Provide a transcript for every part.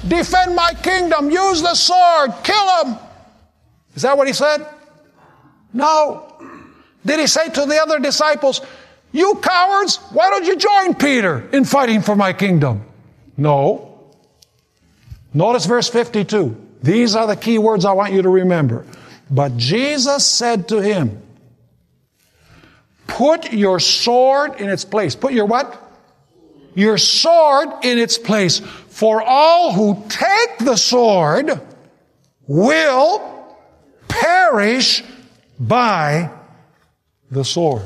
defend my kingdom, use the sword, kill him. Is that what he said? No. Did he say to the other disciples, you cowards, why don't you join Peter in fighting for my kingdom? No. Notice verse 52. These are the key words I want you to remember. But Jesus said to him, put your sword in its place. Put your what? Your sword in its place. For all who take the sword will perish by the sword.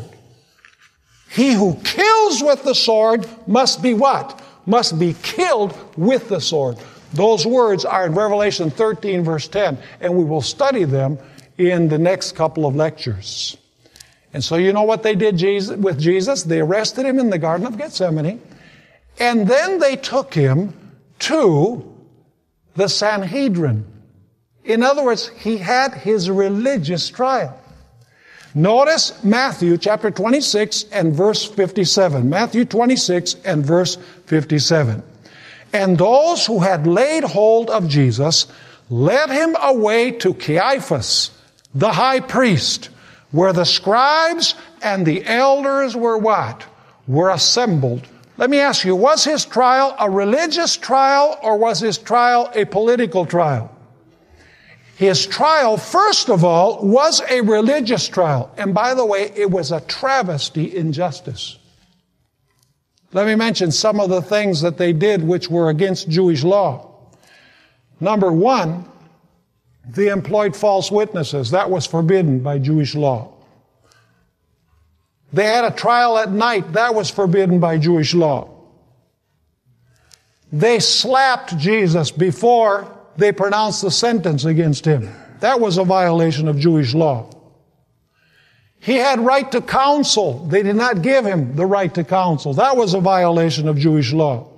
He who kills with the sword must be what? Must be killed with the sword. Those words are in Revelation 13, verse 10, and we will study them in the next couple of lectures. And so you know what they did with Jesus? They arrested him in the Garden of Gethsemane, and then they took him to the Sanhedrin. In other words, he had his religious trial. Notice Matthew chapter 26 and verse 57. Matthew 26 and verse 57. And those who had laid hold of Jesus led him away to Caiaphas, the high priest, where the scribes and the elders were what? Were assembled. Let me ask you, was his trial a religious trial or was his trial a political trial? His trial, first of all, was a religious trial. And by the way, it was a travesty in justice. Let me mention some of the things that they did which were against Jewish law. Number one, they employed false witnesses. That was forbidden by Jewish law. They had a trial at night. That was forbidden by Jewish law. They slapped Jesus before they pronounced the sentence against him. That was a violation of Jewish law. He had right to counsel. They did not give him the right to counsel. That was a violation of Jewish law.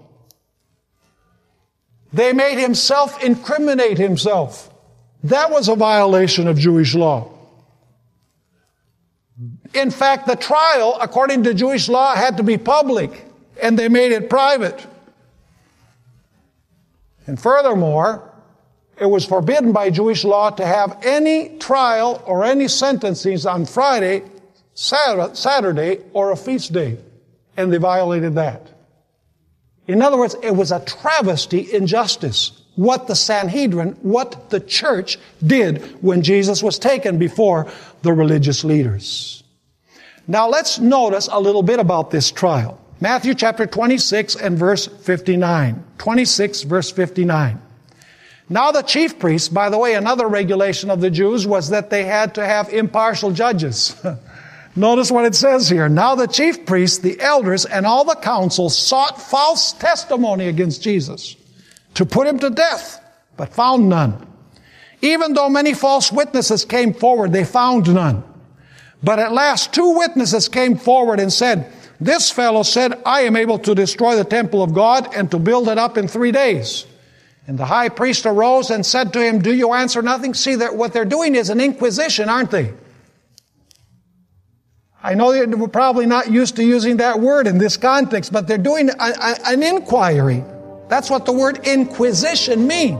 They made him self-incriminate himself. That was a violation of Jewish law. In fact, the trial, according to Jewish law, had to be public, and they made it private. And furthermore, it was forbidden by Jewish law to have any trial or any sentencing on Friday, Saturday, or a feast day. And they violated that. In other words, it was a travesty in justice. What the Sanhedrin, what the church did when Jesus was taken before the religious leaders. Now let's notice a little bit about this trial. Matthew chapter 26 and verse 59. 26 verse 59. Now the chief priests, by the way, another regulation of the Jews was that they had to have impartial judges. Notice what it says here. Now the chief priests, the elders, and all the council sought false testimony against Jesus to put him to death, but found none. Even though many false witnesses came forward, they found none. But at last 2 witnesses came forward and said, this fellow said, I am able to destroy the temple of God and to build it up in 3 days. And the high priest arose and said to him, do you answer nothing? See, what they're doing is an inquisition, aren't they? I know you're probably not used to using that word in this context, but they're doing an inquiry. That's what the word inquisition means.